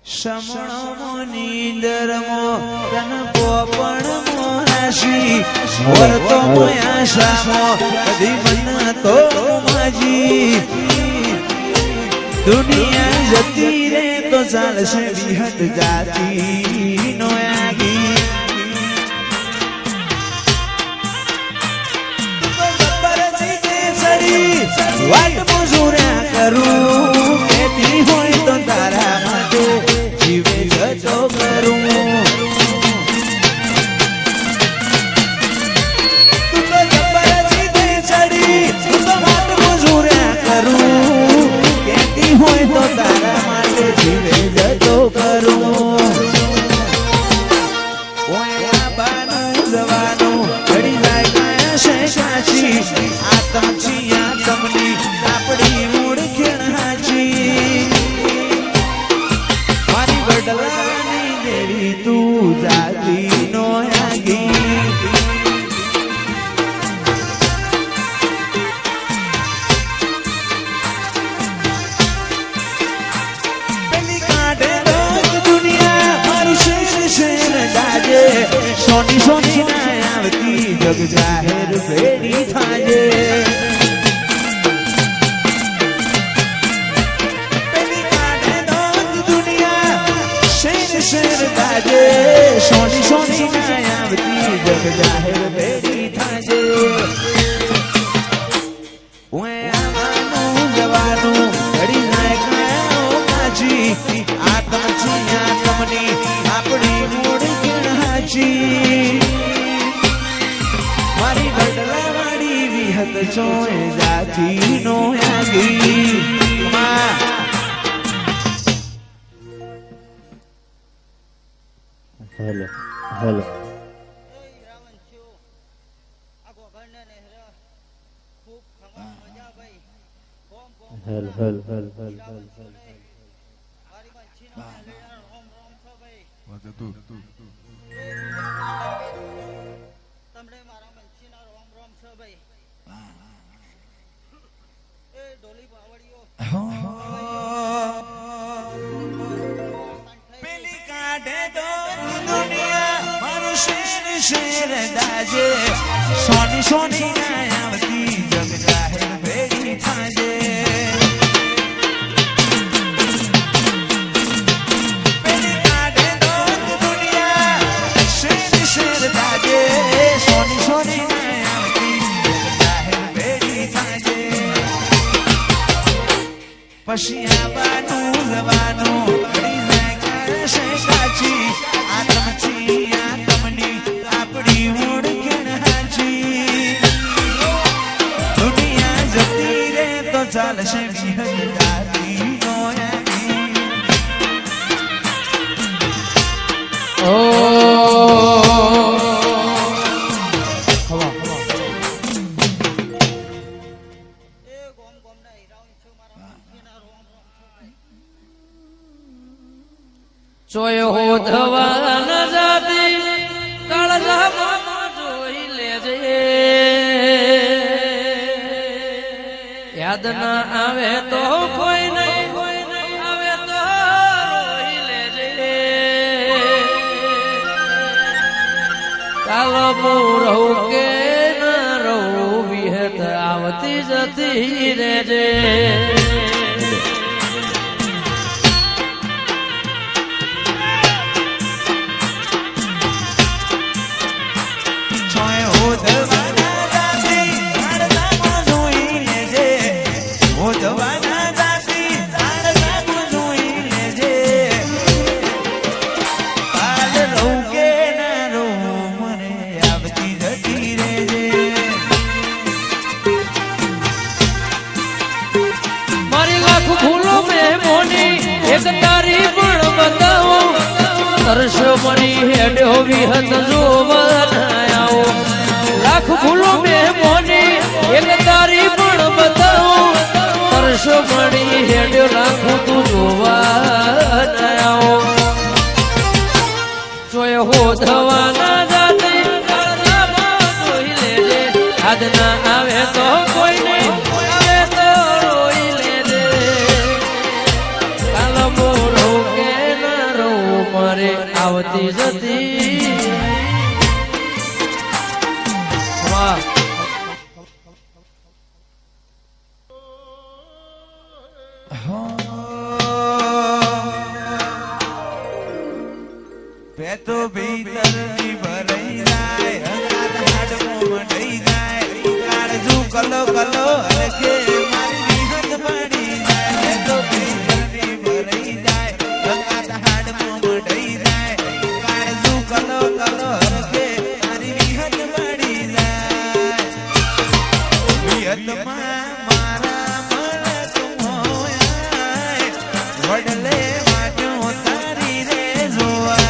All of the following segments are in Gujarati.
સમણો નીંદરમો તન પોપણ મોરાશી વર્તો મોયાશામો કદી મન તો માજી દુનિયા જતી રે તો ચાલશે વિહત જાતી નો આગી વાટ મજૂર્યા કરું કેતી હોય તો તારા માટે જીવે જતો કરું તું તો જબરદસ્તી ચડી તું તો વાટ મજૂર્યા કરું કેતી હોય તો તારા માટે જીવે જતો કરું ઓય બાનું જવાનું ઘડી જાય કાયા છે સાચી આતમ છીયા તમની આપણી મૂળ ખેણાચી મારી વડલાની દેવી તું જાતી નો આગી પેલી કાઢે લોક દુનિયા મારું શેર શેર ગાજે સોની સોની ના આવતી જગ જાહેર ફેરી થાજે શેર ગાજે સોની સોની ના આવતી જગ જાહેર ભેડી થાજે ઓય આવવાનું જવાનું ઘડી જાય કાયો કાચી આતમ છીયા તમની આપણી મૂળ ગણહાચી મારી બદલા વાળી વિહત ચોય જાતી નો આગી hello hello hello hello hello પેલી કાઢે તો શેર દાજે સોની સોની ના આવતી જગ જાહેર ભેડી થાજે પેલી કાઢે તો દુનિયા શેર દાજે સોની સોની ના આવતી જગ જાહેર ભેડી થાજે પછી આવવાનું જવાનું ઘડી જાય કરશે સાચી આતમ છીયા તમની આપણી મૂળ ગણહાચી દુનિયા જતી રે તો ચાલશે વિહત જાતી નો આગી ओ ચોય હો ધવા ન જાતી કાળજા જોઈ લેજે યાદ ના આવે તો કોઈ નહીં આવે તો રોઈ લેજે કાલો હું રહું કે ન રહું વિહત આવતી જતી રેજે એક તારી પણ બતાવો તરસ મરી હેડ્યો વિહત જોવનાયો લાખ ભૂલો મેમોની એક તારી પણ બતાવો તરસ મરી હેડ્યો લાખ તું જોવનાયો જોય હો ધવાના જાતે જોઈ લેજે હાથ ના આવે તો કોઈ નહીં આવે તો રોઈ લેજે કાલ મોરો કે ના અમારે આવતી જતી વાહ પેતો ભીતરની ભરાઈ જાય હાડ મોમડાઈ જાય કાળજુ કલો કલો હરકે મારી વિહત પડી જાય પેતો ભીતરની ભરાઈ જાય હાડ મોમડાઈ જાય કાળજુ કલો કલો હરકે મારી વિહત પડી જાય વિહતમાં મારા મન તું હોયા વડલે વાટ્યો તારી રે જોવા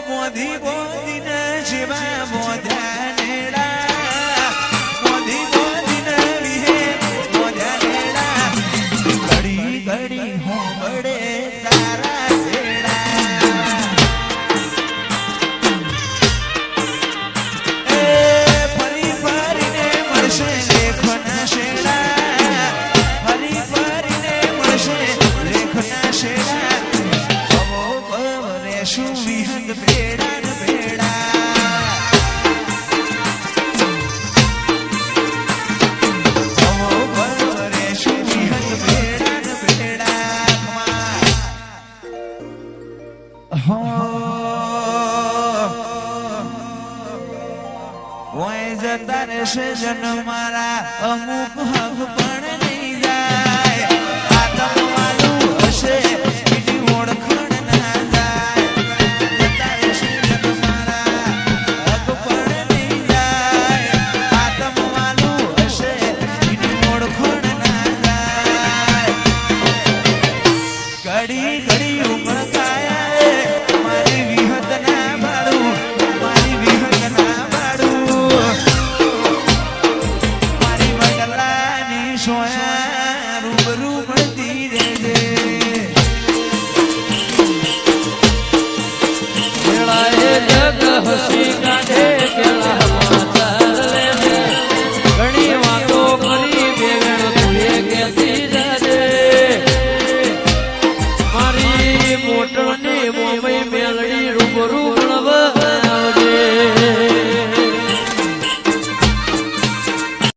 મોધી બોધીને શિવા મોધ્યાનેડા મોધી બોધીને વિહે મોધ્યાનેડા ઘડી ઘડી હોંબડે તારા છેડા એ ફરી ફરીને મળશે લેખના શેડા ફરી ફરીને મળશે લેખના શેડા શું વિહંગ ભેડા ને ભેડા શું વિહંગ ભેડા ને ભેડા હોય જતા રહેશે જન મારા અમુક હક પણ નહીં જાય આતંકવાદું હશે બીજી ઓળખ રૂબરૂ મળતી રહેજે વેળાએ જગ હસી કાઢે કે